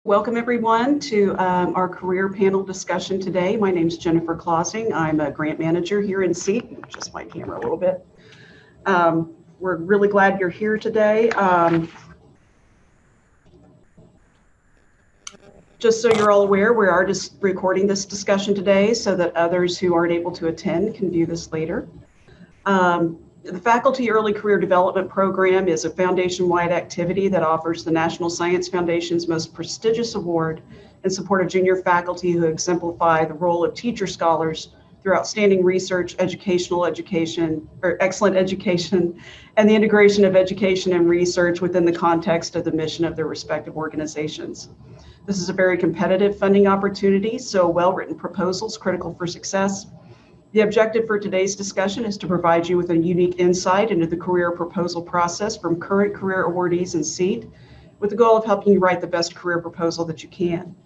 Welcome everyone to our career panel discussion today. My name is Jennifer Clausing. I'm a grant manager here in SEAT. Adjust my camera a little bit. We're really glad you're here today. Just so you're all aware, we are just recording this discussion today so that others who aren't able to attend can view this later. The Faculty Early Career Development Program is a foundation-wide activity that offers the National Science Foundation's most prestigious award in support of junior faculty who exemplify the role of teacher scholars through outstanding research, excellent education, and the integration of education and research within the context of the mission of their respective organizations. This is a very competitive funding opportunity, so a well-written proposal is critical for success. The objective for today's discussion is to provide you with a unique insight into the career proposal process from current career awardees in SEAT, with the goal of helping you write the best career proposal that you can.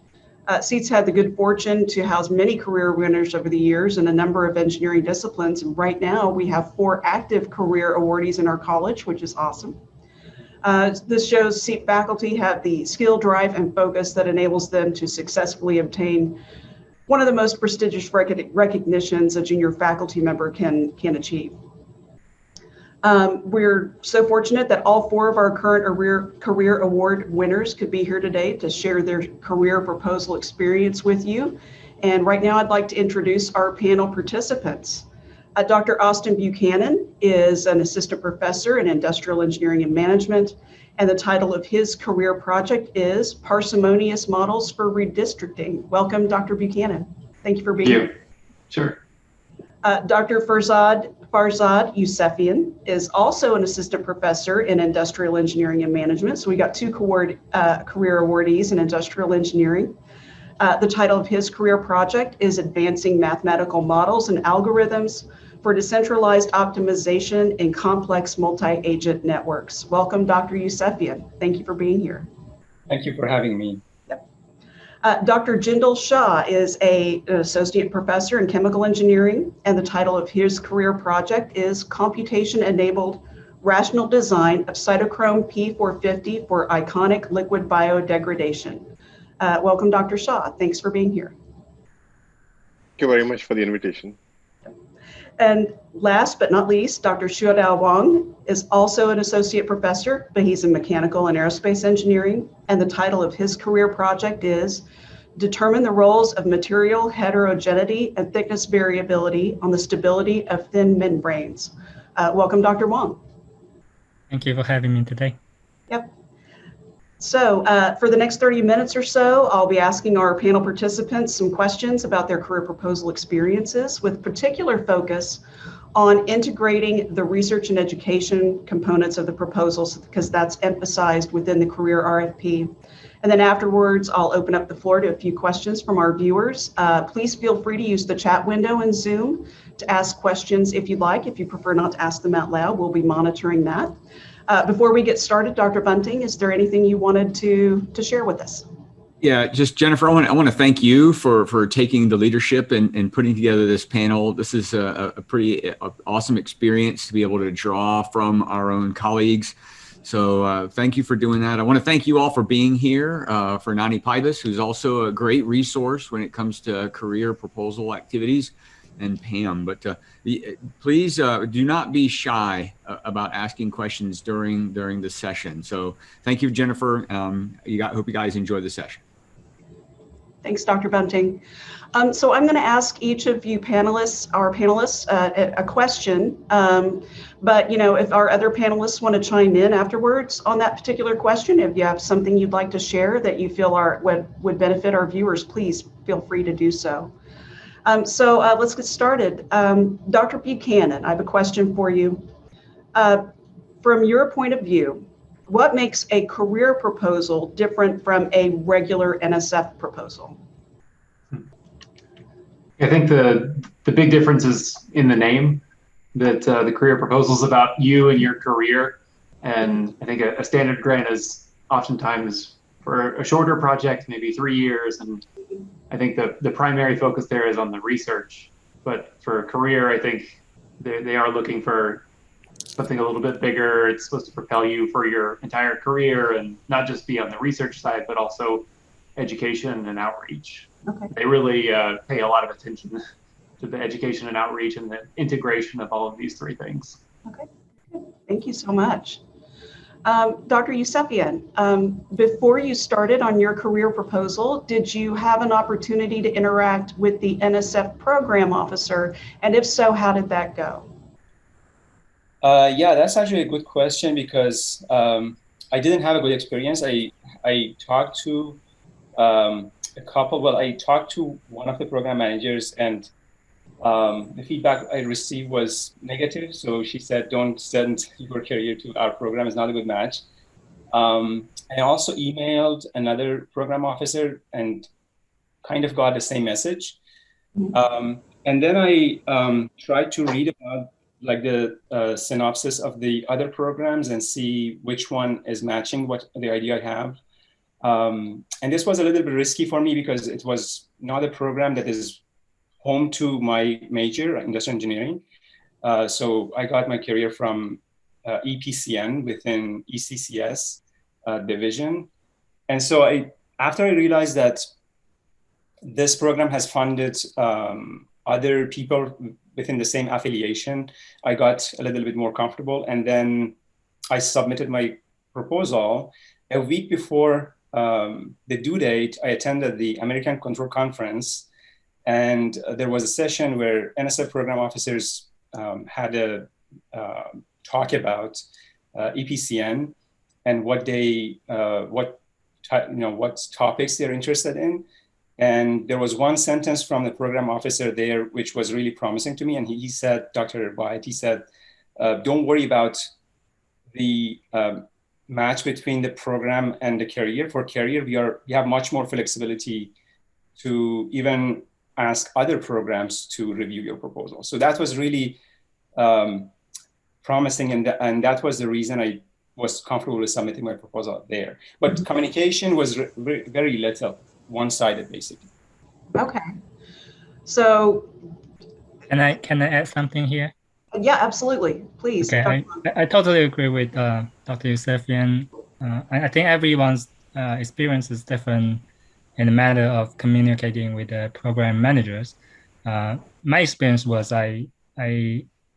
SEAT's had the good fortune to house many career winners over the years in a number of engineering disciplines, and right now we have 4 active career awardees in our college, which is awesome. This shows SEAT faculty have the skill, drive, and focus that enables them to successfully obtain one of the most prestigious recognitions a junior faculty member can achieve. We're so fortunate that all 4 of our current career award winners could be here today to share their career proposal experience with you. And right now I'd like to introduce our panel participants. Dr. Austin Buchanan is an assistant professor in industrial engineering and management, and the title of his career project is Parsimonious Models for Redistricting. Welcome, Dr. Buchanan. Thank you for being here. Sure. Dr. Faraz Yusefian is also an assistant professor in industrial engineering and management. So we got 2 career awardees in industrial engineering. The title of his career project is Advancing Mathematical Models and Algorithms for Decentralized Optimization in Complex Multi-Agent Networks. Welcome, Dr. Yusefian. Thank you for being here. Thank you for having me. Yep. Dr. Jindal Shah is an associate professor in chemical engineering, and the title of his career project is Computation-Enabled Rational Design of Cytochrome P450 for Iconic Liquid Biodegradation. Welcome, Dr. Shah. Thanks for being here. Thank you very much for the invitation. And last but not least, Dr. Shuadao Wong is also an associate professor, but he's in mechanical and aerospace engineering. And the title of his career project is Determine the Roles of Material Heterogeneity and Thickness Variability on the Stability of Thin Membranes. Welcome, Dr. Wong. Thank you for having me today. Yep. So for the next 30 minutes or so, I'll be asking our panel participants some questions about their career proposal experiences, with particular focus on integrating the research and education components of the proposals, because that's emphasized within the career RFP. And then afterwards, I'll open up the floor to a few questions from our viewers. Please feel free to use the chat window in Zoom to ask questions if you'd like. If you prefer not to ask them out loud, we'll be monitoring that. Before we get started, Dr. Bunting, is there anything you wanted to share with us? Yeah, just Jennifer, I want to thank you for taking the leadership and putting together this panel. This is a pretty awesome experience to be able to draw from our own colleagues. So thank you for doing that. I want to thank you all for being here, for Nani Pybus, who's also a great resource when it comes to career proposal activities, and Pam. But please do not be shy about asking questions during the session. So thank you, Jennifer. Hope you guys enjoy the session. Thanks, Dr. Bunting. So I'm going to ask each of you our panelists, a question. But if our other panelists want to chime in afterwards on that particular question, if you have something you'd like to share that you feel would benefit our viewers, please feel free to do so. So let's get started. Dr. Buchanan, I have a question for you. From your point of view, what makes a career proposal different from a regular NSF proposal? I think the big difference is in the name, that the career proposal is about you and your career. And I think a standard grant is oftentimes for a shorter project, maybe 3 years. And I think the primary focus there is on the research. But for a career, I think they are looking for something a little bit bigger. It's supposed to propel you for your entire career and not just be on the research side, but also education and outreach. Okay. They really pay a lot of attention to the education and outreach and the integration of all of these three things. Okay, good. Thank you so much. Dr. Yusefian, before you started on your career proposal, did you have an opportunity to interact with the NSF program officer? And if so, how did that go? Yeah, that's actually a good question because I didn't have a good experience. I talked to I talked to one of the program managers, and the feedback I received was negative. So she said, don't send your career to our program. It's not a good match. I also emailed another program officer and kind of got the same message. And then I tried to read about like the synopsis of the other programs and see which one is matching what the idea I have. And this was a little bit risky for me because it was not a program that is home to my major, industrial engineering. So I got my career from EPCN within ECCS division. And so after I realized that this program has funded other people within the same affiliation, I got a little bit more comfortable. And then I submitted my proposal. A week before the due date, I attended the American Control Conference. And there was a session where NSF program officers had a talk about EPCN and what topics they're interested in. And there was one sentence from the program officer there, which was really promising to me. And he said, Dr. Wyatt, he said, don't worry about the match between the program and the career. For career, we have much more flexibility to even ask other programs to review your proposal. So that was really promising. And that was the reason I was comfortable with submitting my proposal there. But communication was very little, one-sided, basically. Okay. So. Can I add something here? Yeah, absolutely. Please. Okay, I totally agree with Dr. Yusefian. I think everyone's experience is different in the matter of communicating with the program managers. My experience was I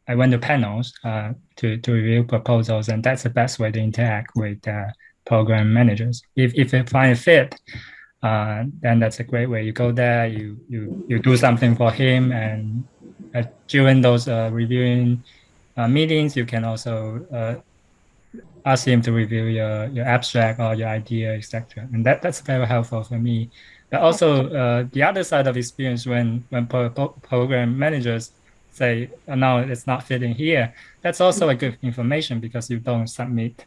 went to panels to review proposals, and that's the best way to interact with program managers. If you find a fit, then that's a great way. You go there, you do something for him, and during those reviewing meetings, you can also ask him to review your abstract or your idea, etc. And that's very helpful for me. But also the other side of experience when program managers say, oh, no, it's not fitting here, that's also a good information because you don't submit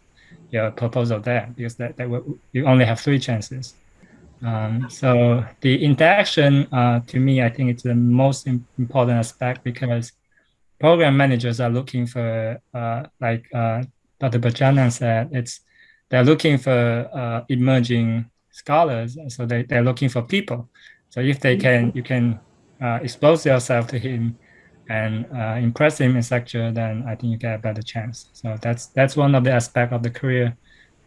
your proposal there because you only have 3 chances. So the interaction, to me, I think it's the most important aspect because program managers are looking for, like Dr. Bajanan said, they're looking for emerging scholars. So they're looking for people. So if you can expose yourself to him and impress him in sector, then I think you get a better chance. So that's one of the aspects of the career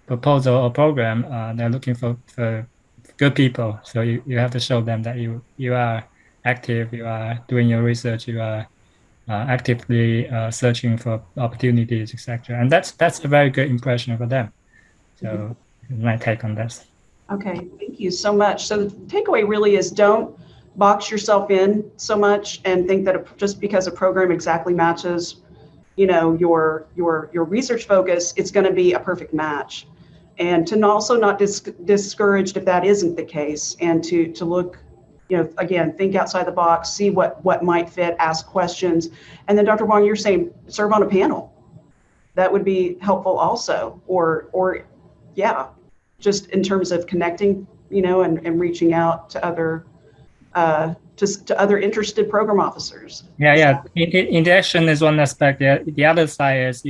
proposal or program. They're looking for good people. So you have to show them that you are active, you are doing your research, you are actively searching for opportunities, etc. And that's a very good impression for them. So my take on this. Okay, thank you so much. So the takeaway really is don't box yourself in so much and think that just because a program exactly matches, your research focus, it's going to be a perfect match. And to also not discouraged if that isn't the case, and to look, again, think outside the box, see what might fit, ask questions. And then Dr. Wong, you're saying serve on a panel. That would be helpful also, or yeah, just in terms of connecting, and reaching out to other other interested program officers. Yeah. Interaction is one aspect. The other side is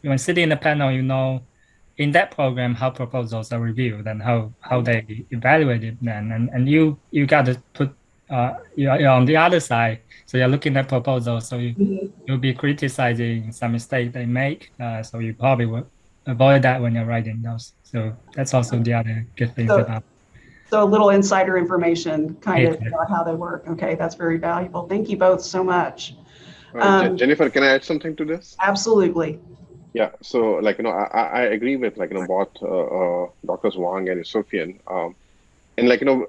when sitting in the panel, in that program how proposals are reviewed and how they evaluated them, and you got to put you're on the other side, so you're looking at proposals, so you'll be criticizing some mistake they make, so you probably will avoid that when you're writing those. So that's also the other good thing about. So a little insider information kind of Exactly. about how they work. Okay, that's very valuable. Thank you both so much. Jennifer, can I add something to this? Absolutely. Yeah, so I agree with both Doctors Wong and Yusefian. And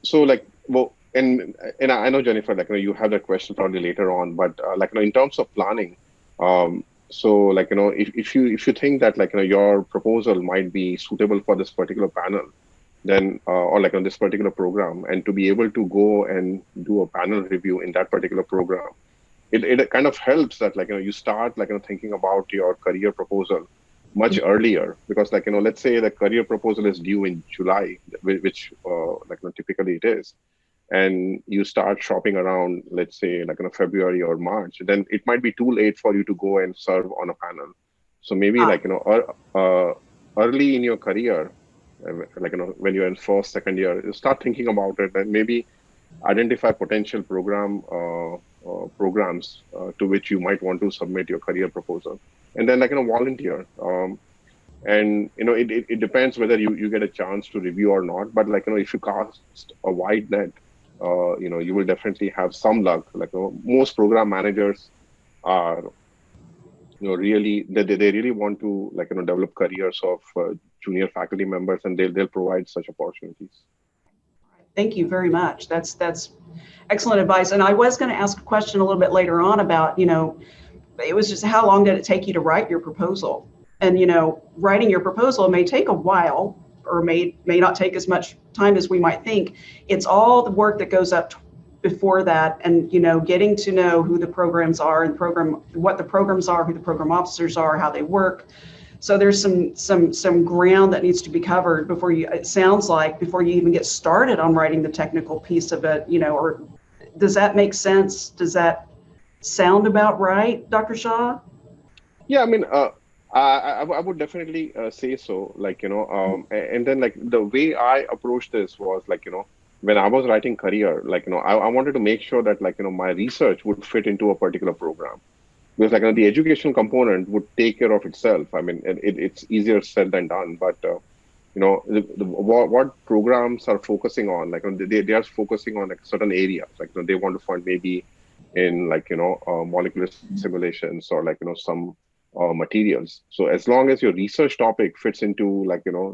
so well, and I know Jennifer, you have that question probably later on, but in terms of planning, so if you think that your proposal might be suitable for this particular panel, then or on this particular program, and to be able to go and do a panel review in that particular program, it kind of helps that you start thinking about your career proposal much earlier, because let's say the career proposal is due in July, which typically it is, and you start shopping around, let's say February or March, then it might be too late for you to go and serve on a panel. So maybe early in your career, when you're in first, second year, you start thinking about it and maybe identify potential programs to which you might want to submit your career proposal, and then volunteer. And it depends whether you get a chance to review or not. But if you cast a wide net, you will definitely have some luck. Most program managers are really they really want to develop careers of junior faculty members, and they'll provide such opportunities. Thank you very much. That's excellent advice. And I was going to ask a question a little bit later on about, it was just how long did it take you to write your proposal? And, writing your proposal may take a while, or may not take as much time as we might think. It's all the work that goes up before that, and, getting to know who the programs are and what the programs are, who the program officers are, how they work. So there's some ground that needs to be covered before it sounds like, before you even get started on writing the technical piece of it, or does that make sense? Does that sound about right, Dr. Shah? Yeah, I mean, I would definitely say so, and then the way I approached this was when I was writing career, I wanted to make sure that my research would fit into a particular program. Because the educational component would take care of itself. I mean, it's easier said than done. But what programs are focusing on? They are focusing on certain areas. They want to fund maybe in molecular simulations or some materials. So as long as your research topic fits into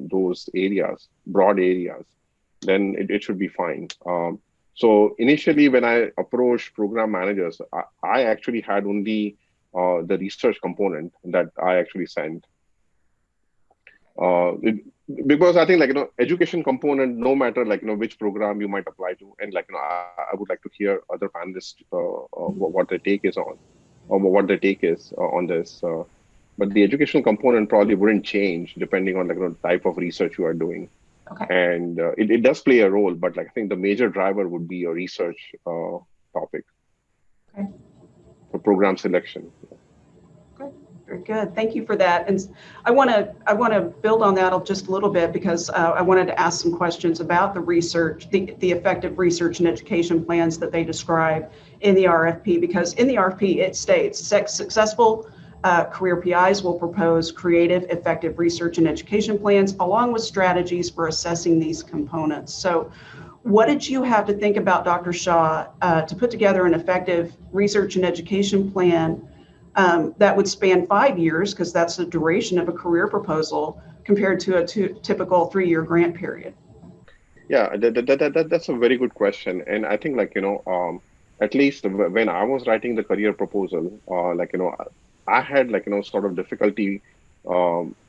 those areas, broad areas, then it should be fine. So initially, when I approached program managers, I actually had only the research component that I actually sent. Because I think education component, no matter which program you might apply to, and I would like to hear other panelists what their take is on, or what their take is on this. But the educational component probably wouldn't change depending on the type of research you are doing. Okay. And it does play a role, but I think the major driver would be your research topic. Okay. For program selection. Good. Very good. Thank you for that. And I want to build on that just a little bit, because I wanted to ask some questions about the research, the effective research and education plans that they describe in the RFP, because in the RFP it states successful career PIs will propose creative, effective research and education plans along with strategies for assessing these components. So what did you have to think about, Dr. Shah, to put together an effective research and education plan that would span 5 years, because that's the duration of a career proposal, compared to a typical 3-year grant period? Yeah, that's a very good question. And I think at least when I was writing the career proposal, I had sort of difficulty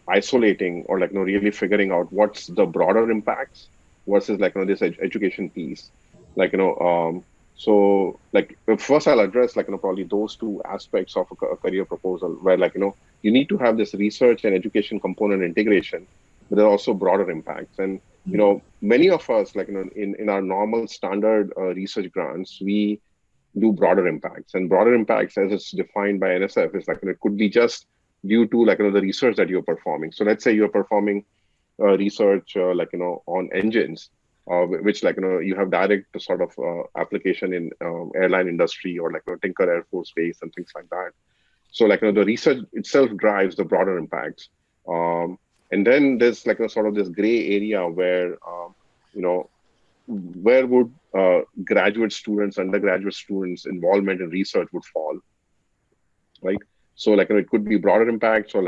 isolating or really figuring out what's the broader impacts versus this education piece. So first I'll address probably those two aspects of a career proposal, where you need to have this research and education component integration, but there are also broader impacts. And many of us in our normal standard research grants, we do broader impacts, and broader impacts as it's defined by NSF is it could be just due to the research that you're performing. So let's say you're performing research on engines, which you have direct sort of application in airline industry, or Tinker Air Force Base and things like that. So the research itself drives the broader impacts. And then there's sort of this gray area where where would graduate students, undergraduate students involvement in research would fall, right? So it could be broader impacts, or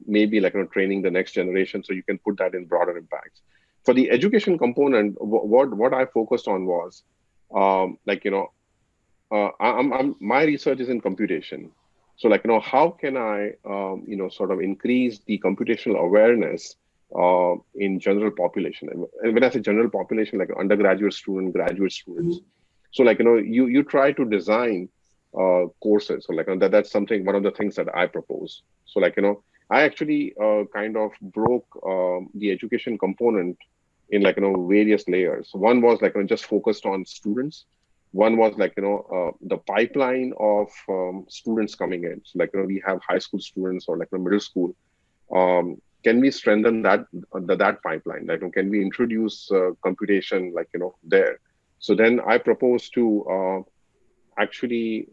maybe training the next generation. So you can put that in broader impacts. For the education component, what I focused on was my research is in computation. So how can I sort of increase the computational awareness in general population? And when I say general population, like undergraduate student, graduate students. So you try to design courses. So that's something, one of the things that I propose. So I actually kind of broke the education component in various layers. One was just focused on students. One was the pipeline of students coming in. So we have high school students or middle school. Can we strengthen that pipeline? Can we introduce computation there? So then I propose to actually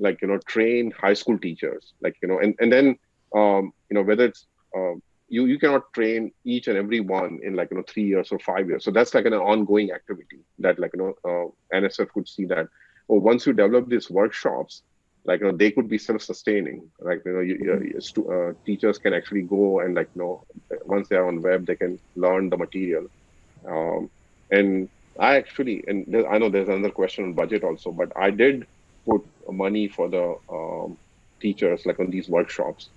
train high school teachers, and then whether it's you cannot train each and every one in 3 years or 5 years. So that's an ongoing activity that NSF could see that, or once you develop these workshops, they could be self-sustaining. Teachers can actually go and once they are on web, they can learn the material. And I actually, I know there's another question on budget also, but I did put money for the teachers on these workshops.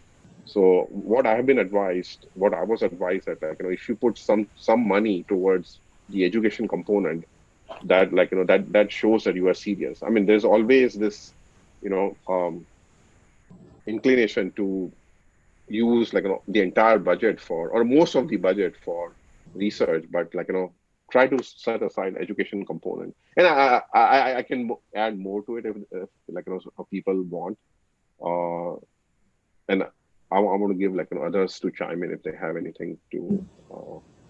So what I have been advised, what I was advised that if you put some money towards the education component, that that shows that you are serious. I mean, there's always this inclination to use the entire budget for, or most of the budget for research, but try to set aside education component. And I can add more to it if people want. And I want to give others to chime in if they have anything to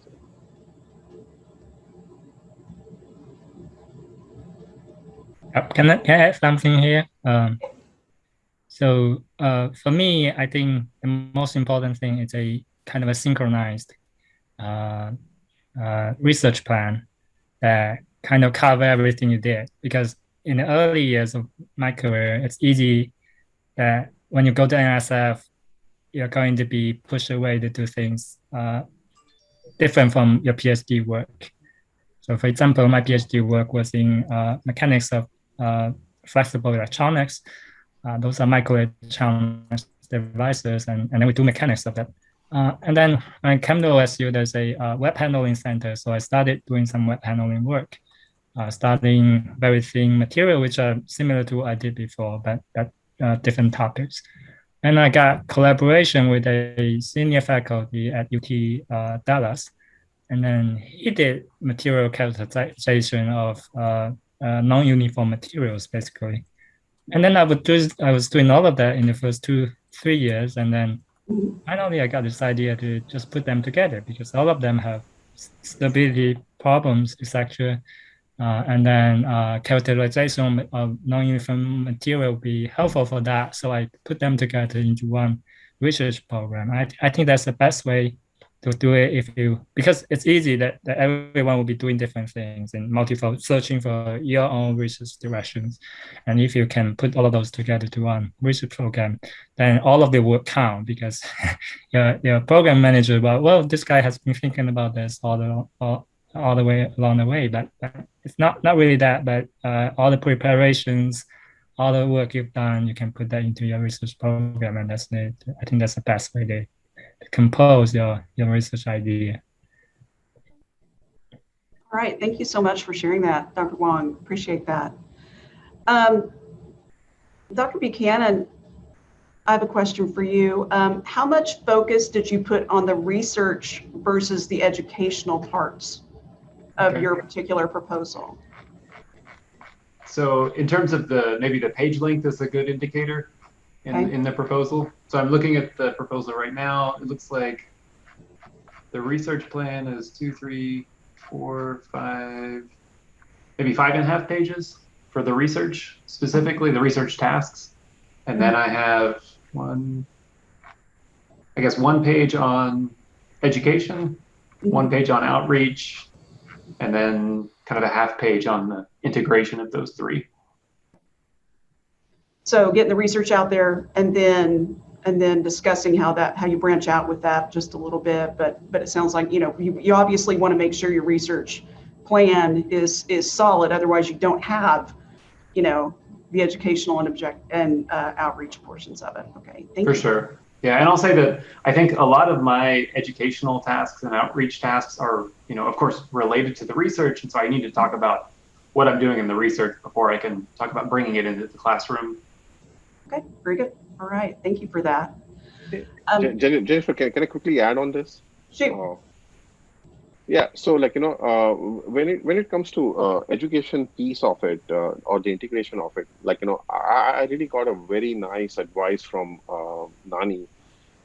say. Can I add something here? So for me, I think the most important thing is a kind of a synchronized research plan that kind of cover everything you did. Because in the early years of my career, it's easy that when you go to NSF, you're going to be pushed away to do things different from your PhD work. So for example, my PhD work was in mechanics of flexible electronics. Those are microelectronics devices, and then we do mechanics of that. And then when I came to OSU, there's a web handling center. So I started doing some web handling work, studying very thin material, which are similar to what I did before, but different topics. And I got collaboration with a senior faculty at UT Dallas. And then he did material characterization of non-uniform materials, basically. And then I was doing all of that in the first 2-3 years. And then finally, I got this idea to just put them together because all of them have stability problems, etc. And then characterization of non-uniform material would be helpful for that. So I put them together into one research program. I think that's the best way to do it because it's easy that everyone will be doing different things and searching for your own research directions. And if you can put all of those together to one research program, then all of the work count because your program manager, well, this guy has been thinking about this all the way along the way, but it's not really that, but all the preparations, all the work you've done, you can put that into your research program, and I think that's the best way to compose your research idea. All right, thank you so much for sharing that, Dr. Wong. Appreciate that. Dr. Buchanan, I have a question for you. How much focus did you put on the research versus the educational parts of your particular proposal? So in terms of maybe the page length is a good indicator in the proposal. So I'm looking at the proposal right now. It looks like the research plan is 2, 3, 4, 5, maybe 5.5 pages for the research, specifically the research tasks. And then I have one page on education, one page on outreach, and then kind of a half page on the integration of those three. So getting the research out there, and then discussing how you branch out with that just a little bit. But it sounds like, you know, you obviously want to make sure your research plan is solid. Otherwise, you don't have, you know, the educational and outreach portions of it. Okay, thank you. For sure. Yeah, and I'll say that I think a lot of my educational tasks and outreach tasks are, you know, of course, related to the research. And so I need to talk about what I'm doing in the research before I can talk about bringing it into the classroom. Okay, very good. All right, thank you for that. Jennifer, can I quickly add on this? Sure. Yeah, so like, you know, when it comes to education piece of it, or the integration of it, like, you know, I really got a very nice advice from Nani,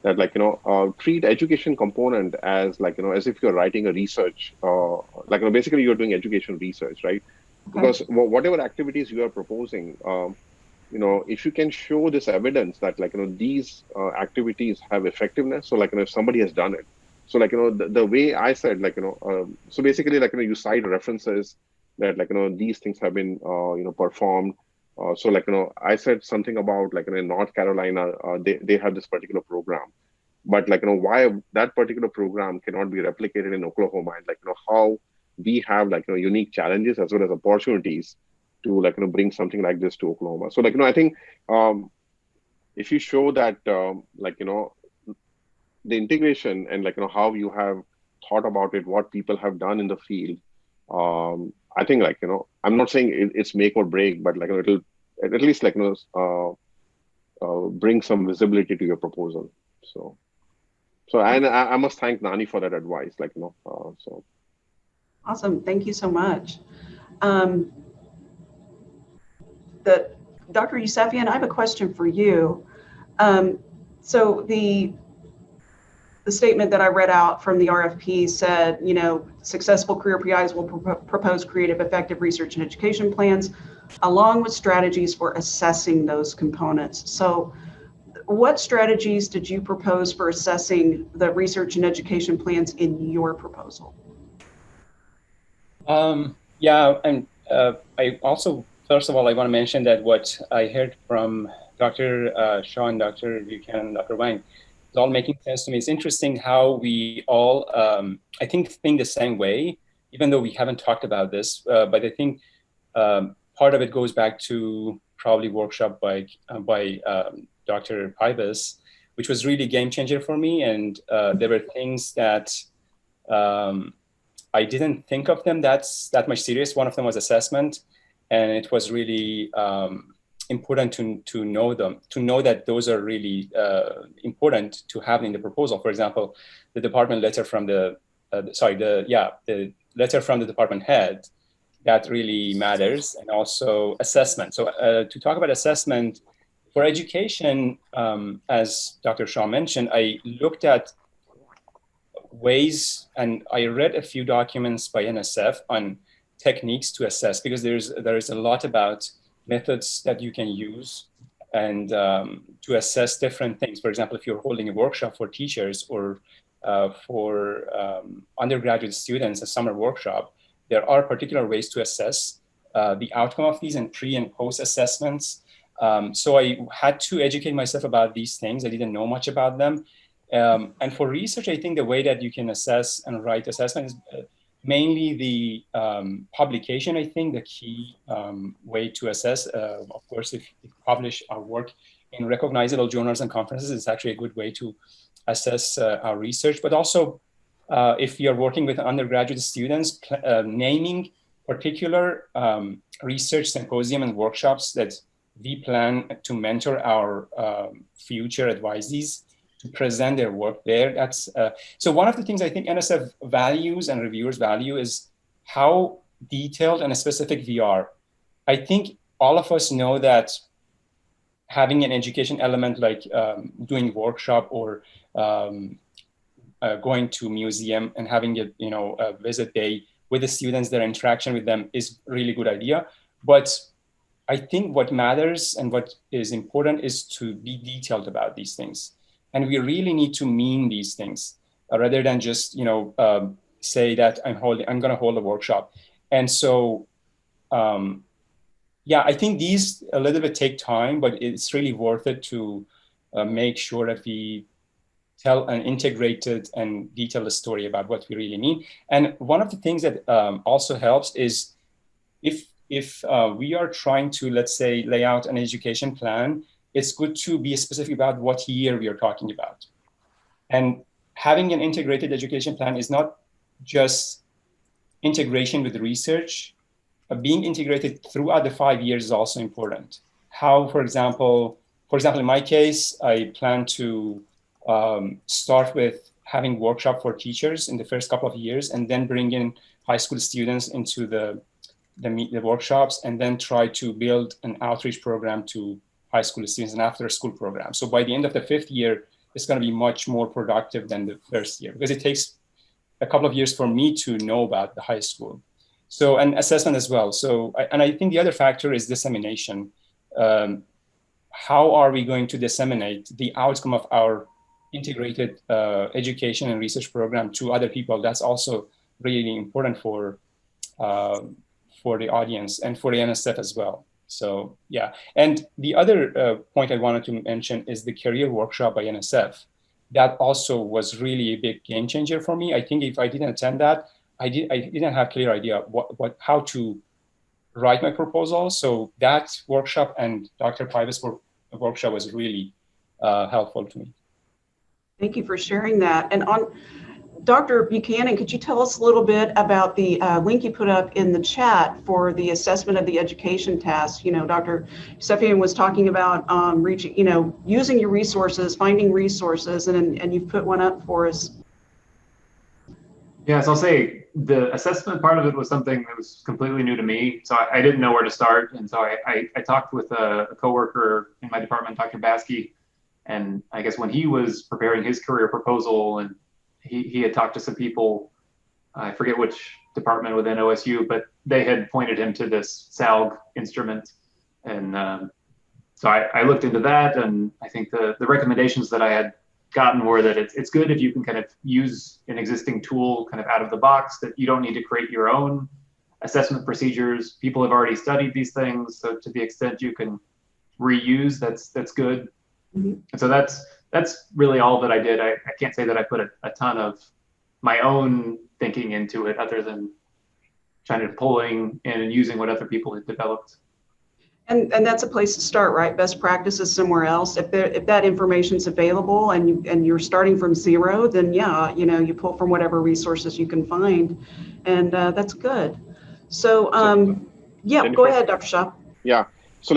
that, like, you know, treat education component as, like, you know, as if you're writing a research, like, you know, basically you're doing education research, right? Okay. Because whatever activities you are proposing, you know, if you can show this evidence that, like, you know, these activities have effectiveness, so, like, you know, if somebody has done it. So, like, you know, the way I said, like, you know, so basically, like, you know, you cite references that, like, you know, these things have been, you know, performed. So, like, you know, I said something about, like, you know, in North Carolina, they have this particular program. But, like, you know, why that particular program cannot be replicated in Oklahoma, and, like, you know, how we have, like, you know, unique challenges as well as opportunities to, like, you know, bring something like this to Oklahoma. So, like, you know, I think if you show that, like, you know, the integration and, like, you know, how you have thought about it, what people have done in the field, I think, like, you know, I'm not saying it's make or break, but, like, you know, it'll at least, like, you know, bring some visibility to your proposal. So and I must thank Nani for that advice, like, you know, so. Awesome, thank you so much. Dr. Yusefian, I have a question for you. So the statement that I read out from the RFP said, you know, successful career PIs will propose creative, effective research and education plans, along with strategies for assessing those components. So what strategies did you propose for assessing the research and education plans in your proposal? Yeah, and I also, first of all, I want to mention that what I heard from Dr. Shaw and Dr. Buchanan and Dr. Wang, it's all making sense to me. It's interesting how we all, I think the same way, even though we haven't talked about this, but I think part of it goes back to probably workshop by Dr. Pybus, which was really game changer for me. And there were things that I didn't think of them that much serious. One of them was assessment, and it was really important to know them, to know that those are really important to have in the proposal. For example, the department letter from the letter from the department head, that really matters, and also assessment. So to talk about assessment for education, as Dr. Shaw mentioned, I looked at ways, and I read a few documents by NSF on techniques to assess, because there is a lot about methods that you can use and to assess different things. For example, if you're holding a workshop for teachers or for undergraduate students, a summer workshop, there are particular ways to assess the outcome of these and pre and post assessments. So I had to educate myself about these things. I didn't know much about them. And for research, I think the way that you can assess and write assessment is mainly the publication. I think the key way to assess, of course, if you publish our work in recognizable journals and conferences, it's actually a good way to assess our research. But also, if you're working with undergraduate students, naming particular research symposium and workshops that we plan to mentor our future advisees to present their work there. That's so one of the things I think NSF values and reviewers value is how detailed and specific we are. I think all of us know that having an education element like doing workshop or going to museum and having a visit day with the students, their interaction with them is really good idea. But I think what matters and what is important is to be detailed about these things. And we really need to mean these things rather than just, say that I'm going to hold a workshop. And so, yeah, I think these a little bit take time, but it's really worth it to make sure that we tell an integrated and detailed story about what we really mean. And one of the things that also helps is if we are trying to, let's say, lay out an education plan, it's good to be specific about what year we are talking about. And having an integrated education plan is not just integration with research. Being integrated throughout the 5 years is also important. How, for example, in my case, I plan to start with having workshop for teachers in the first couple of years, and then bring in high school students into the workshops, and then try to build an outreach program to high school students and after school program. So by the end of the 5th year, it's going to be much more productive than the first year, because it takes a couple of years for me to know about the high school. So, and assessment as well. So, and I think the other factor is dissemination. How are we going to disseminate the outcome of our integrated education and research program to other people? That's also really important for the audience and for the NSF as well. So yeah, and the other point I wanted to mention is the career workshop by NSF. That also was really a big game changer for me. I think if I didn't attend that, I didn't have a clear idea how to write my proposal. So that workshop and Dr. Piva's workshop was really helpful to me. Thank you for sharing that. And on Dr. Buchanan, could you tell us a little bit about the link you put up in the chat for the assessment of the education task? You know, Dr. Yusefian was talking about reaching, using your resources, finding resources, and you've put one up for us. Yeah, so I'll say the assessment part of it was something that was completely new to me. So I didn't know where to start. And so I talked with a coworker in my department, Dr. Baskey, and I guess when he was preparing his career proposal, and he had talked to some people, I forget which department within OSU, but they had pointed him to this SALG instrument. And so I looked into that, and I think the recommendations that I had gotten were that it's good if you can kind of use an existing tool kind of out of the box, that you don't need to create your own assessment procedures. People have already studied these things, so to the extent you can reuse, that's good. Mm-hmm. And so that's really all that I did. I can't say that I put a ton of my own thinking into it, other than trying to pulling in and using what other people had developed. And that's a place to start, right? Best practices somewhere else. If that information's available and you're starting from zero, then yeah, you pull from whatever resources you can find, and that's good. So yeah, Jennifer, go ahead, Dr. Shah. Yeah. So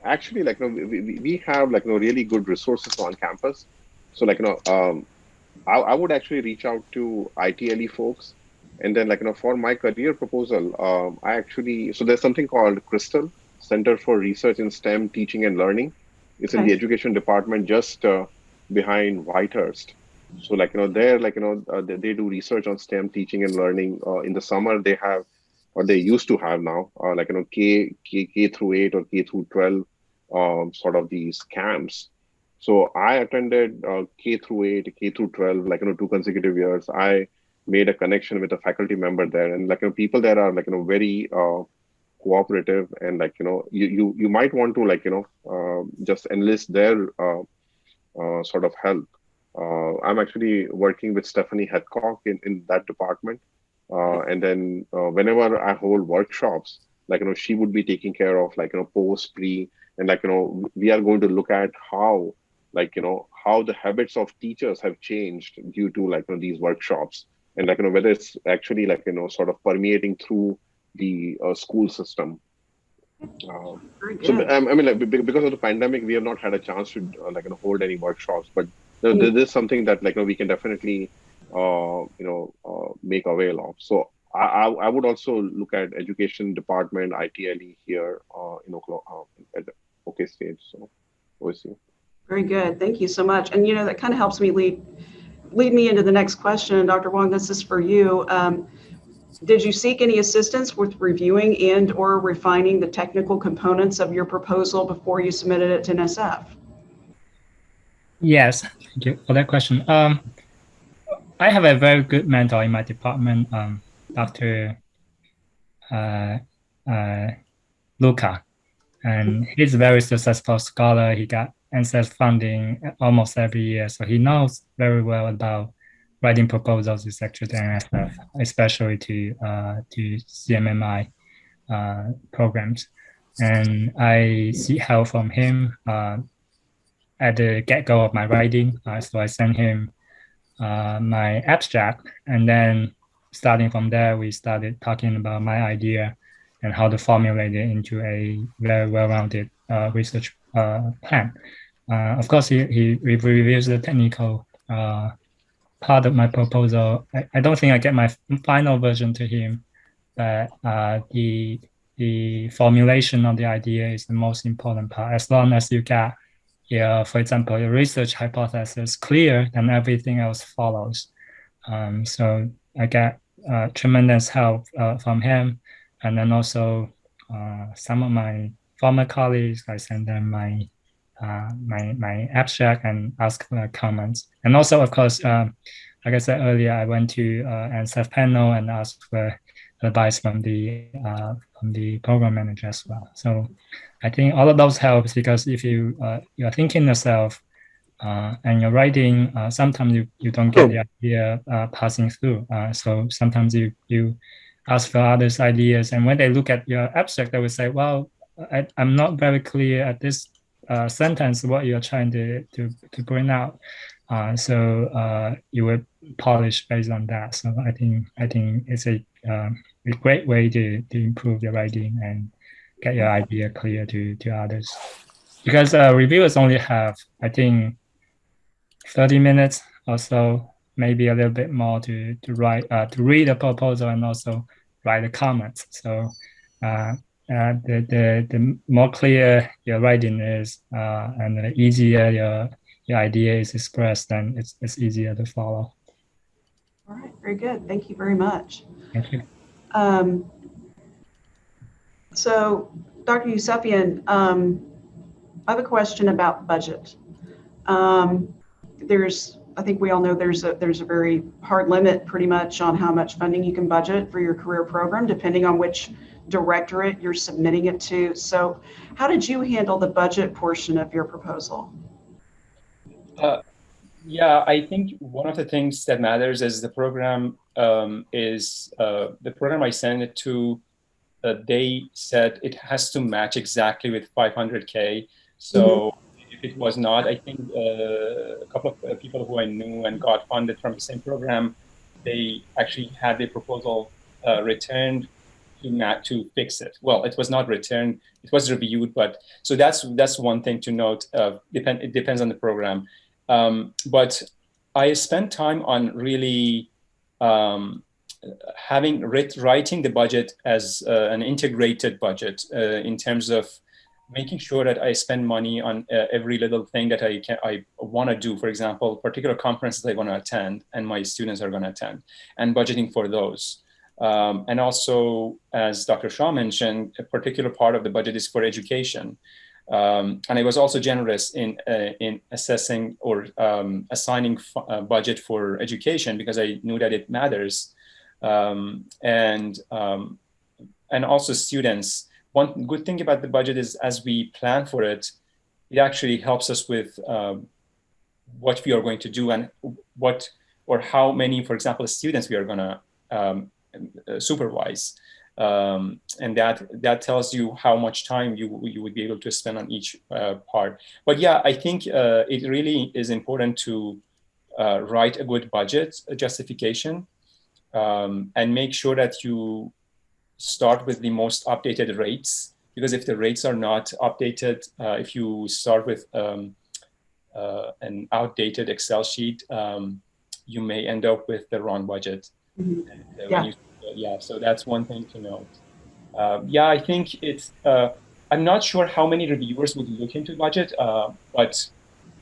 actually, we have really good resources on campus. So I would actually reach out to ITLE folks, and then for my career proposal, so there's something called Crystal Center for Research in STEM Teaching and Learning. It's in the education department, just behind Whitehurst. So they do research on STEM teaching and learning. In the summer they have, or they used to have now, K through 8 or K through 12 sort of these camps. So I attended K through 8, K through 12, 2 consecutive years. I made a connection with a faculty member there, and people there are very cooperative, and you might want to just enlist their sort of help. I'm actually working with Stephanie Hedcock in that department, and then whenever I hold workshops, she would be taking care of post, pre, and we are going to look at how how the habits of teachers have changed due to these workshops, and whether it's actually sort of permeating through the school system. So because of the pandemic, we have not had a chance to hold any workshops, but this is something that we can definitely make avail of. So I would also look at education department, ITLE here at the OK State. So OSU. Very good, thank you so much. And that kind of helps me lead me into the next question. Dr. Wong, this is for you. Did you seek any assistance with reviewing and or refining the technical components of your proposal before you submitted it to NSF? Yes, thank you for that question. I have a very good mentor in my department, Dr. Luca, and he's a very successful scholar. He got NSF funding almost every year, so he knows very well about writing proposals, etc. to NSF, especially to CMMI programs. And I seek help from him at the get-go of my writing. So I sent him my abstract, and then starting from there, we started talking about my idea and how to formulate it into a very well-rounded research plan. Of course, he reviews the technical part of my proposal. I don't think I get my final version to him, but the formulation of the idea is the most important part. As long as you get, for example, your research hypothesis clear, then everything else follows. So I get tremendous help from him, and then also some of my former colleagues. I send them my abstract and ask for comments. And also, of course, like I said earlier, I went to NSF panel and asked for advice from the program manager as well. So I think all of those helps, because if you're thinking yourself and you're writing, sometimes you don't get the idea passing through. So sometimes you ask for others' ideas, and when they look at your abstract, they will say, "Well, I'm not very clear at this sentence what you're trying to bring out." So you will polish based on that. So I think it's a great way to improve your writing and get your idea clear to others. Because reviewers only have, I think, 30 minutes or so, maybe a little bit more to write, to read a proposal and also write the comments. So the more clear your writing is, and the easier your idea is expressed, then it's easier to follow. All right, very good. Thank you very much. Thank you. So, Dr. Yusefian, I have a question about budget. I think we all know there's a very hard limit pretty much on how much funding you can budget for your career program, depending on which directorate you're submitting it to. So how did you handle the budget portion of your proposal? Yeah, I think one of the things that matters is the program the program I sent it to, they said it has to match exactly with 500K. So if it was not, I think a couple of people who I knew and got funded from the same program, they actually had the proposal returned to fix it. Well, it was not returned, it was reviewed, but so that's one thing to note. It depends on the program. But I spent time on really writing the budget as an integrated budget in terms of making sure that I spend money on every little thing that I want to do. For example, particular conferences I want to attend and my students are going to attend, and budgeting for those. And also, as Dr. Shah mentioned, a particular part of the budget is for education. And I was also generous in assessing or assigning budget for education because I knew that it matters. And also students. One good thing about the budget is as we plan for it, it actually helps us with what we are going to do and what or how many, for example, students we are going to supervise. And that tells you how much time you would be able to spend on each part. But yeah, I think it really is important to write a good budget justification and make sure that you start with the most updated rates, because if the rates are not updated, if you start with an outdated Excel sheet, you may end up with the wrong budget. And, so that's one thing to note. I think it's, I'm not sure how many reviewers would look into budget, but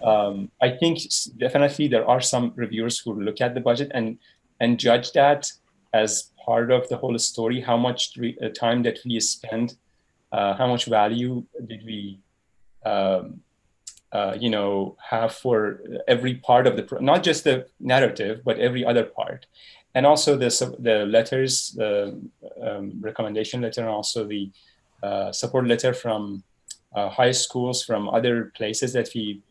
I think definitely there are some reviewers who look at the budget and judge that as part of the whole story, how much time that we spend, how much value did we have for every part of not just the narrative, but every other part. And also the letters, the recommendation letter, and also the support letter from high schools, from other places that we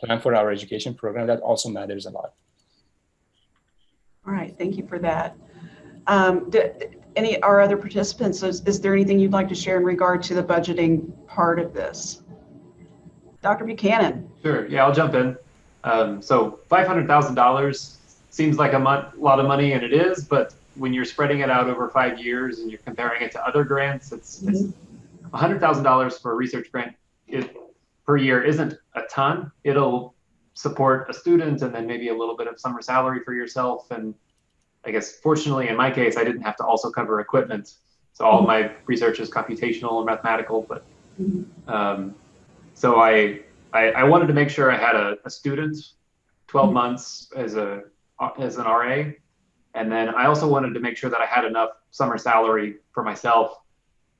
plan for our education program, that also matters a lot. All right, thank you for that. Our other participants, is there anything you'd like to share in regard to the budgeting part of this? Dr. Buchanan. Sure, yeah, I'll jump in. So $500,000 seems like a lot of money, and it is, but when you're spreading it out over 5 years and you're comparing it to other grants, it's $100,000 for a research grant per year isn't a ton. It'll support a student and then maybe a little bit of summer salary for yourself. And I guess fortunately in my case, I didn't have to also cover equipment. So all of my research is computational and mathematical, but so I wanted to make sure I had a student 12 months as an RA. And then I also wanted to make sure that I had enough summer salary for myself.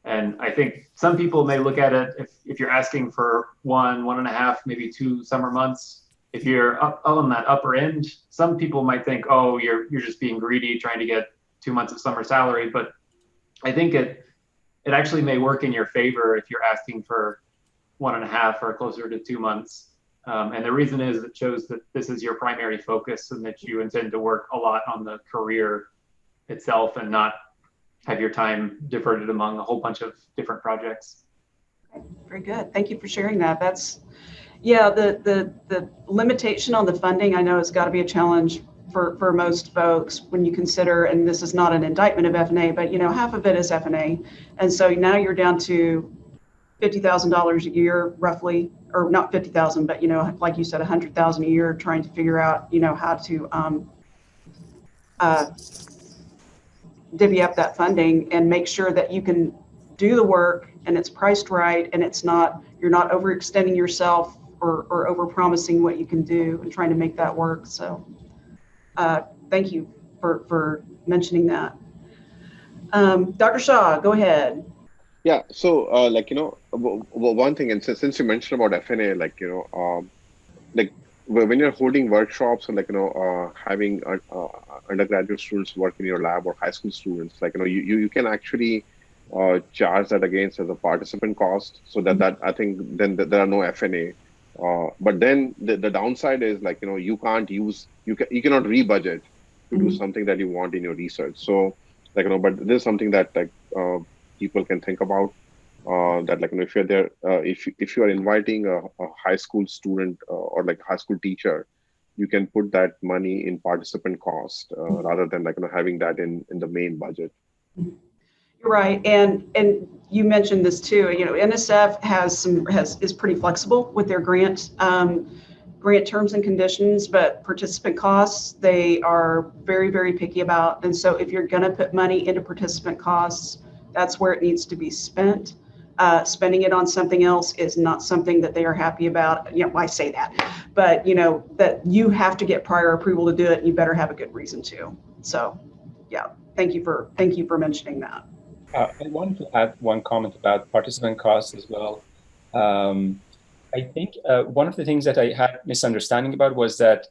And I think some people may look at it, if you're asking for 1.5, maybe 2 summer months, if you're up on that upper end, some people might think, oh, you're just being greedy trying to get 2 months of summer salary. But I think it actually may work in your favor if you're asking for 1.5 or closer to 2 months. And the reason is it shows that this is your primary focus and that you intend to work a lot on the career itself and not have your time diverted among a whole bunch of different projects. Very good. Thank you for sharing that. Yeah, the limitation on the funding, I know, has got to be a challenge for most folks when you consider, and this is not an indictment of FNA, but half of it is FNA. And so now you're down to $50,000 a year, roughly, or not 50,000, but like you said, 100,000 a year, trying to figure out how to divvy up that funding and make sure that you can do the work and it's priced right and you're not overextending yourself or overpromising what you can do and trying to make that work. So thank you for mentioning that. Dr. Shah, go ahead. Yeah, so one thing, and since you mentioned about FNA, when you're holding workshops or having undergraduate students work in your lab or high school students, you can actually charge that against as a participant cost, so that I think then there are no FNA. But then the downside is you cannot rebudget to do something that you want in your research. So but this is something that people can think about. That if you're there, if you are inviting a high school student or high school teacher, you can put that money in participant cost rather than having that in the main budget. You're right, and you mentioned this too. NSF is pretty flexible with their grant terms and conditions, but participant costs they are very, very picky about. And so if you're going to put money into participant costs, that's where it needs to be spent. Spending it on something else is not something that they are happy about. I say that, but that you have to get prior approval to do it, and you better have a good reason to. So, yeah, thank you for mentioning that. I wanted to add one comment about participant costs as well. I think one of the things that I had misunderstanding about was that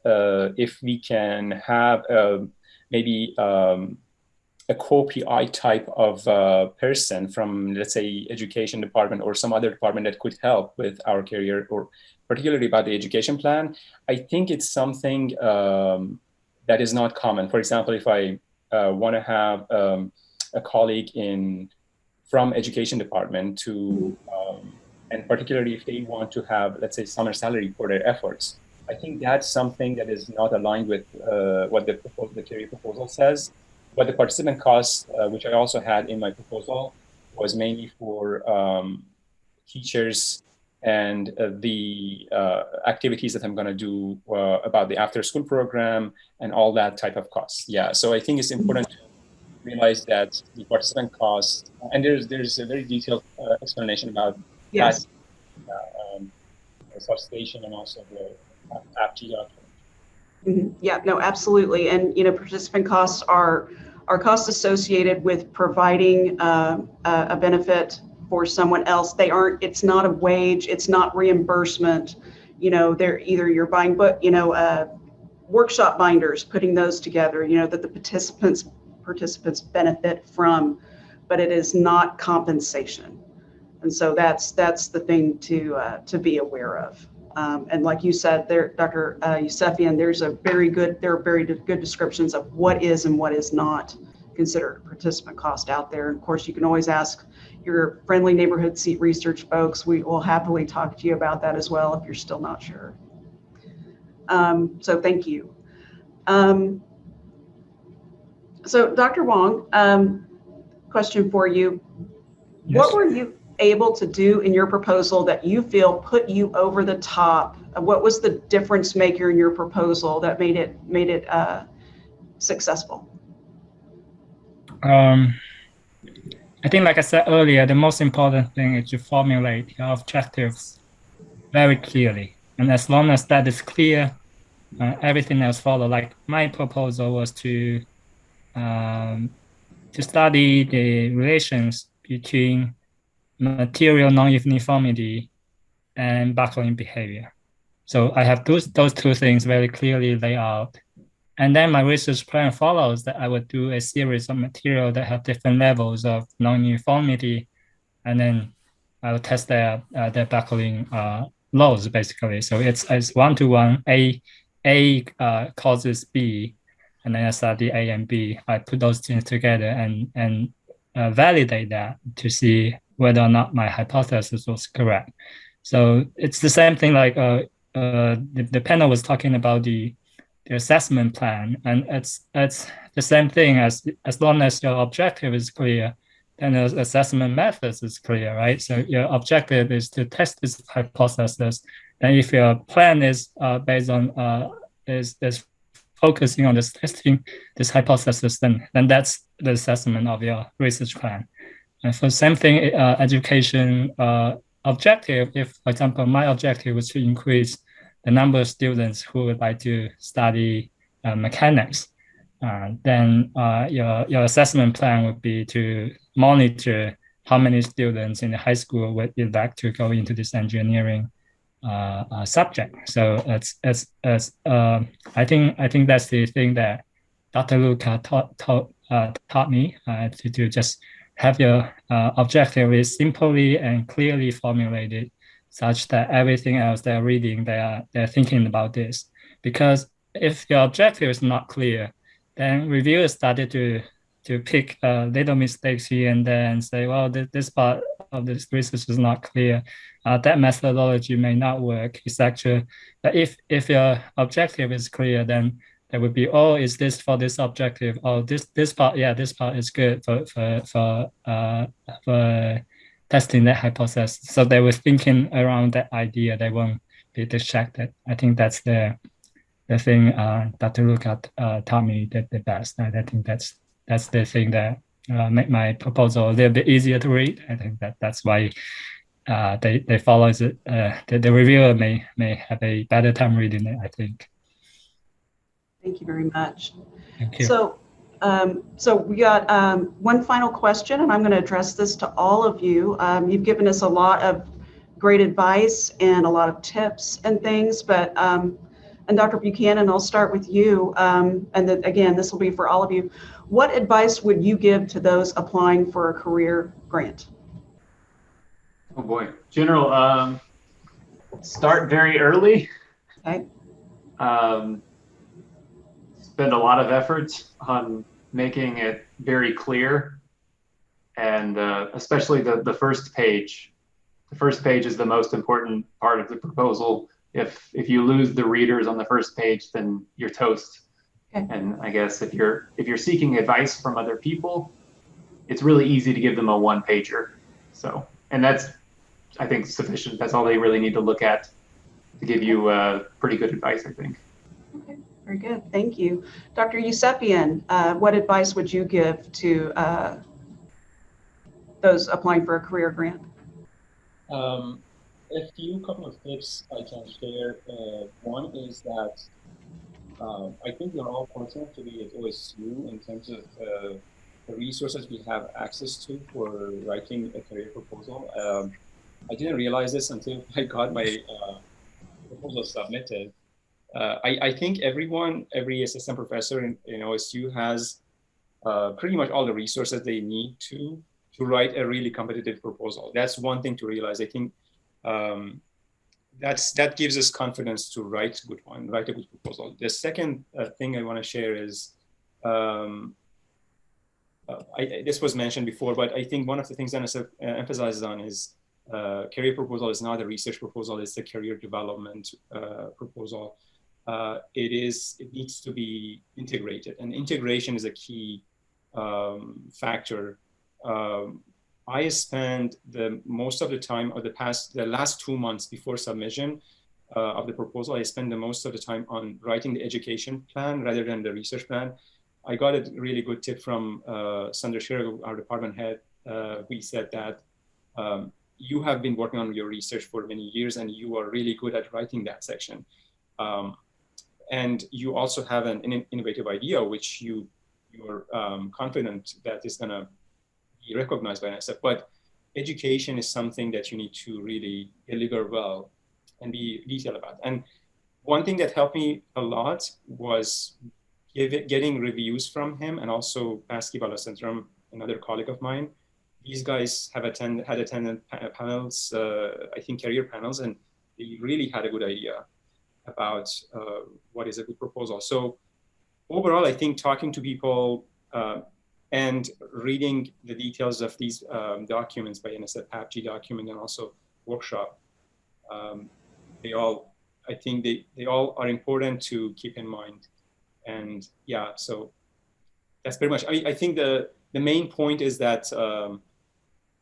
if we can have maybe a co-PI type of person from, let's say, education department or some other department that could help with our career, or particularly about the education plan, I think it's something that is not common. For example, if I want to have a colleague from education department to, and particularly if they want to have, let's say, summer salary for their efforts, I think that's something that is not aligned with what the career proposal says. But the participant costs, which I also had in my proposal, was mainly for teachers and the activities that I'm going to do about the after-school program and all that type of costs. Yeah, so I think it's important to realize that the participant costs, and there's a very detailed explanation about that substation and also the APT document. Yeah, no, absolutely. And, participant costs are costs associated with providing a benefit for someone else. It's not a wage, it's not reimbursement. they're either you're buying workshop binders, putting those together, that the participants benefit from, but it is not compensation. And so that's the thing to be aware of. And like you said there, Dr. Yusefian, there are very good descriptions of what is and what is not considered participant cost out there. And of course, you can always ask your friendly neighborhood seat research folks. We will happily talk to you about that as well if you're still not sure. So thank you. So Dr. Wong, question for you. Yes. What were you able to do in your proposal that you feel put you over the top? What was the difference maker in your proposal that made it successful? I think, like I said earlier, the most important thing is to formulate your objectives very clearly. And as long as that is clear, everything else follows. Like my proposal was to study the relations between material non-uniformity and buckling behavior. So I have those two things very clearly laid out. And then my research plan follows that I would do a series of material that have different levels of non-uniformity, and then I will test their buckling loads basically. So it's one-to-one. A causes B, and then I study A and B. I put those things together and validate that to see whether or not my hypothesis was correct. So it's the same thing like the panel was talking about the assessment plan, and it's the same thing. As long as your objective is clear, then the assessment methods is clear, right? So your objective is to test this hypothesis, and if your plan is based on is focusing on this testing this hypothesis, then that's the assessment of your research plan. And for the same thing, education objective, if, for example, my objective was to increase the number of students who would like to study mechanics, then your assessment plan would be to monitor how many students in the high school would elect to go into this engineering subject. So I think that's the thing that Dr. Luca taught me to just have your objective is simply and clearly formulated, such that everything else they're reading, they're thinking about this. Because if your objective is not clear, then reviewers started to pick little mistakes here and there and say, well, this part of this research is not clear. That methodology may not work, etc. But if your objective is clear, then there would be, oh, is this for this objective? Oh, this part, yeah, this part is good for testing that hypothesis. So they were thinking around that idea. They won't be distracted. I think that's the thing Dr. Luca taught me the best. I think that's the thing that make my proposal a little bit easier to read. I think that's why they follow it. The reviewer may have a better time reading it, I think. Thank you very much. Thank you. So we got one final question, and I'm going to address this to all of you. You've given us a lot of great advice and a lot of tips and things, but and Dr. Buchanan, I'll start with you. And then again, this will be for all of you. What advice would you give to those applying for a career grant? Oh boy, General, start very early. Okay. Spend a lot of effort on making it very clear, and especially the first page. The first page is the most important part of the proposal. If you lose the readers on the first page, then you're toast. Okay. And I guess if you're seeking advice from other people, it's really easy to give them a one-pager. So, and that's, I think, sufficient. That's all they really need to look at to give you pretty good advice, I think. Okay. Very good. Thank you. Dr. Yusefian, what advice would you give to those applying for a career grant? A few couple of tips I can share. One is that I think we're all fortunate to be at OSU in terms of the resources we have access to for writing a career proposal. I didn't realize this until I got my proposals submitted, I think every assistant professor in OSU has pretty much all the resources they need to write a really competitive proposal. That's one thing to realize. I think that gives us confidence to write a good proposal. The second thing I want to share is, this was mentioned before, but I think one of the things NSF emphasizes on is career proposal is not a research proposal, it's a career development proposal. It needs to be integrated, and integration is a key factor. I spent most of the time of the last 2 months before submission of the proposal, I spent the most of the time on writing the education plan rather than the research plan. I got a really good tip from Sandra Shearer, our department head. We said that you have been working on your research for many years and you are really good at writing that section. And you also have an innovative idea, which you're confident that is gonna be recognized by NSF. But education is something that you need to really deliver well and be detailed about. And one thing that helped me a lot was getting reviews from him, and also Paskey Balacentrum, another colleague of mine. These guys had attended panels, I think career panels, and they really had a good idea about what is a good proposal. So overall, I think talking to people and reading the details of these documents by NSF, PAPG document, and also workshop, I think they all are important to keep in mind. And yeah, so that's pretty much, I think the main point is that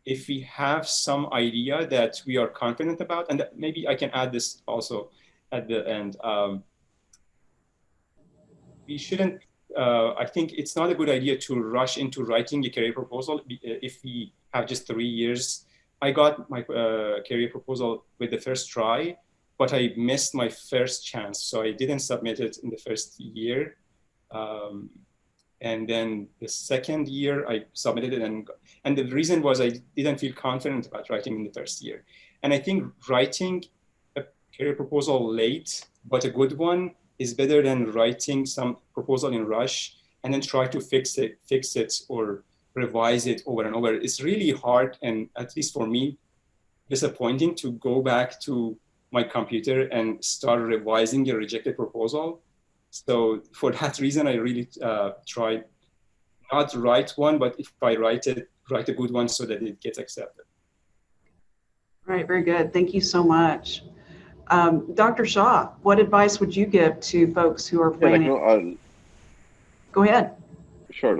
if we have some idea that we are confident about, and maybe I can add this also at the end, we shouldn't, I think it's not a good idea to rush into writing a career proposal if we have just 3 years. I got my career proposal with the first try, but I missed my first chance. So I didn't submit it in the first year. And then the second year I submitted it, and the reason was I didn't feel confident about writing in the first year. And I think writing a career proposal late, but a good one, is better than writing some proposal in rush and then try to fix it or revise it over and over. It's really hard, and at least for me, disappointing to go back to my computer and start revising a rejected proposal. So for that reason, I really try not to write one, but if I write it, write a good one so that it gets accepted. Right, very good. Thank you so much. Dr. Shah, what advice would you give to folks who are planning? Go ahead. Sure.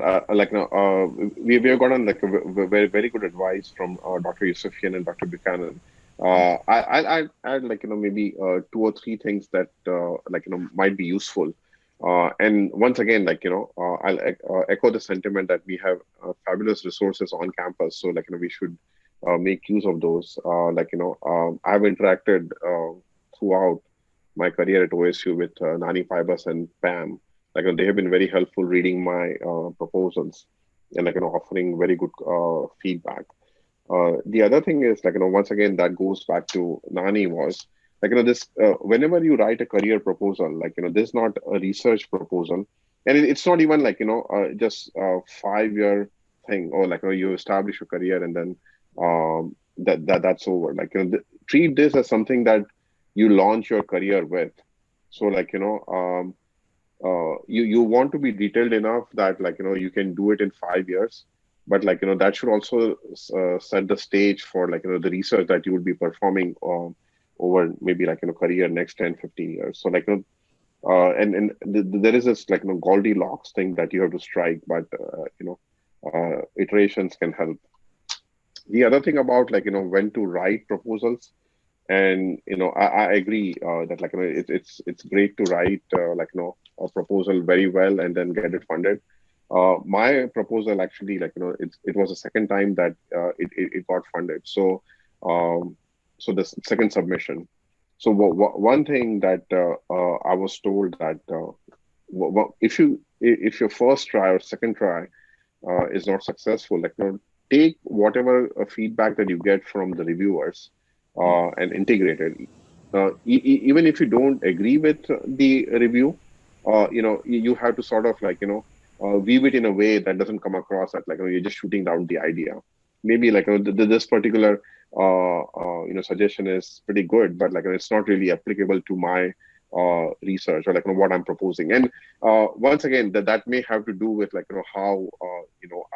We have gotten like a very, very good advice from Dr. Yusefian and Dr. Buchanan. I'd like, maybe 2 or 3 things that might be useful. And once again, I'll echo the sentiment that we have fabulous resources on campus. So we should make use of those. I've interacted throughout my career at OSU with Nani Fibers and Pam. They have been very helpful reading my proposals and offering very good feedback. The other thing is once again, that goes back to Nani was this whenever you write a career proposal, this is not a research proposal, and it's not even just a 5-year thing, or you establish a career and then that's over. Treat this as something that you launch your career with. So you want to be detailed enough that you can do it in 5 years, but that should also set the stage for the research that you would be performing over maybe career next 10-15 years. So there is this Goldilocks thing that you have to strike, but iterations can help. The other thing about when to write proposals, and I agree that it's great to write a proposal very well and then get it funded. My proposal actually it was the second time that it got funded. So so the second submission. So one thing that I was told that if your first try or second try is not successful, take whatever feedback that you get from the reviewers and integrate it. even if you don't agree with the review, you have to sort of weave it in a way that doesn't come across that you're just shooting down the idea. Maybe this particular suggestion is pretty good, but it's not really applicable to my research or what I'm proposing. And once again, that may have to do with how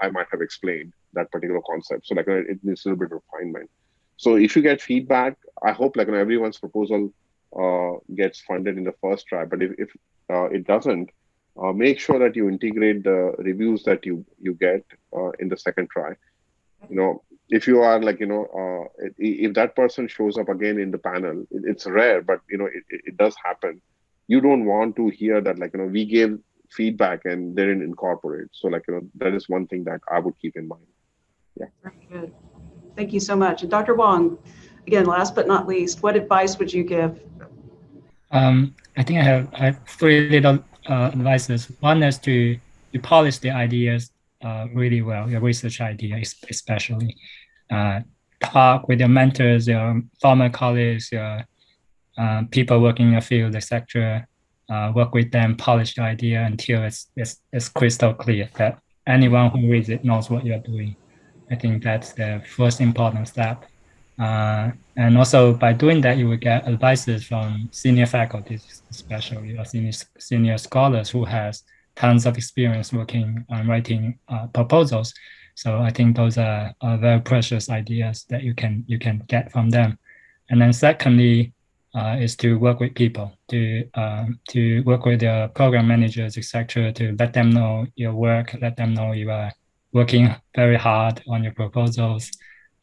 I might have explained that particular concept. So it needs a little bit of refinement. So if you get feedback, I hope everyone's proposal gets funded in the first try. But if it doesn't, make sure that you integrate the reviews that you get in the second try. If you are if that person shows up again in the panel, it's rare, but it does happen. You don't want to hear that we gave feedback and they didn't incorporate. So that is one thing that I would keep in mind. Yeah. Very good. Thank you so much. And Dr. Wong, again, last but not least, what advice would you give? I think I have three little advices. One is to polish the ideas really well, your research idea especially. Talk with your mentors, your former colleagues, your people working in your field, etc. Work with them, polish the idea until it's crystal clear that anyone who reads it knows what you're doing. I think that's the first important step. And also by doing that, you will get advices from senior faculty, especially or senior scholars who has tons of experience working on writing proposals. So I think those are very precious ideas that you can get from them. And then secondly, is to work with people, to work with your program managers, etc., to let them know your work, let them know you are working very hard on your proposals.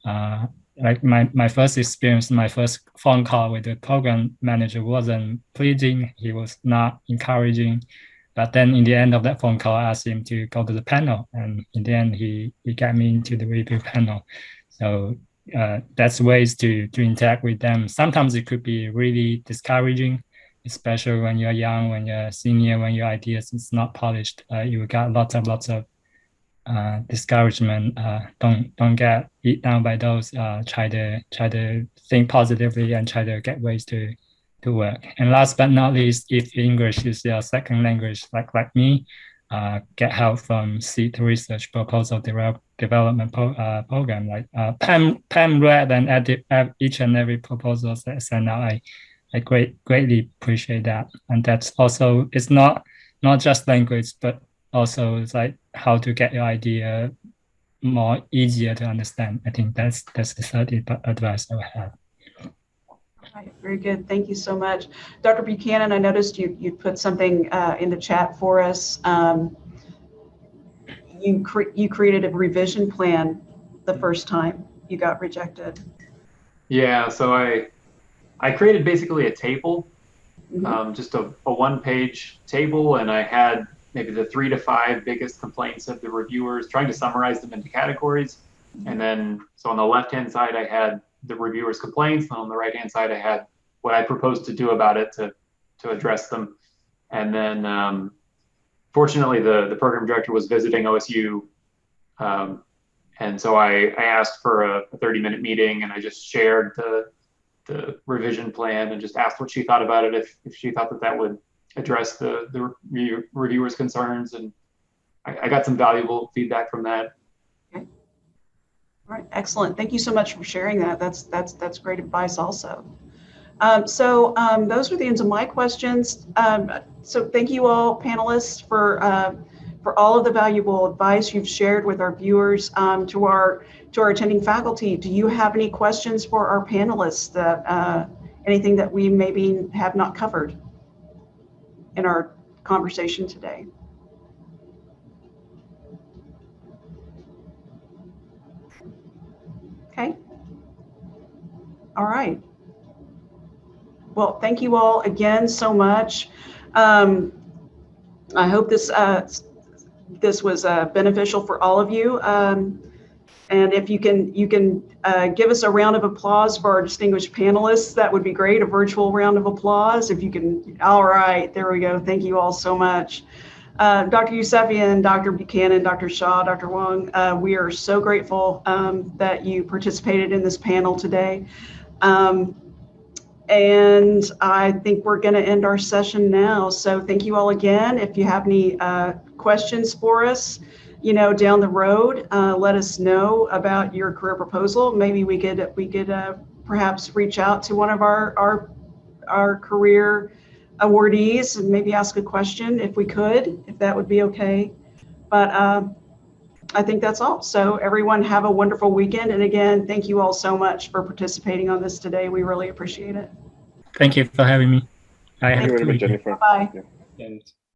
Like my first experience, my first phone call with the program manager wasn't pleasing. He was not encouraging. But then in the end of that phone call, I asked him to go to the panel. And in the end, he got me into the review panel. So that's ways to interact with them. Sometimes it could be really discouraging, especially when you're young, when you're senior, when your ideas is not polished. You got lots of discouragement. Don't get beat down by those. Try to think positively and try to get ways to work. And last but not least, if English is your second language, like me, get help from SEED research proposal development program. Like Pam read and edit each and every proposal that sent out. I greatly appreciate that. And that's also, it's not just language, but also it's like how to get your idea more easier to understand. I think that's the third advice I would have. Right, very good. Thank you so much. Dr. Buchanan, I noticed you put something in the chat for us. You created a revision plan the first time you got rejected. Yeah, so I created basically a table, Mm-hmm. just a one-page table, and I had maybe the 3 to 5 biggest complaints of the reviewers, trying to summarize them into categories. And then, so on the left-hand side, I had the reviewers' complaints, and on the right-hand side, I had what I proposed to do about it to address them. And then, fortunately, the program director was visiting OSU, and so I asked for a 30-minute meeting, and I just shared the revision plan and just asked what she thought about it, if she thought that would address the reviewers' concerns, and I got some valuable feedback from that. Okay. All right, excellent. Thank you so much for sharing that. That's great advice also. So those are the ends of my questions. So thank you all panelists for all of the valuable advice you've shared with our viewers. To our attending faculty, do you have any questions for our panelists, that anything that we maybe have not covered in our conversation today? Okay. All right. Well, thank you all again so much. I hope this was beneficial for all of you. And if you can give us a round of applause for our distinguished panelists, that would be great. A virtual round of applause, if you can. All right, there we go. Thank you all so much. Dr. Yusefian, Dr. Buchanan, Dr. Shah, Dr. Wong, we are so grateful that you participated in this panel today. And I think we're going to end our session now. So thank you all again. If you have any questions for us, down the road, let us know about your career proposal. Maybe we could perhaps reach out to one of our career awardees and maybe ask a question if we could, if that would be okay. But I think that's all. So everyone have a wonderful weekend. And again, thank you all so much for participating on this today. We really appreciate it. Thank you for having me. Thank you very much, Jennifer. Bye-bye. Yeah. And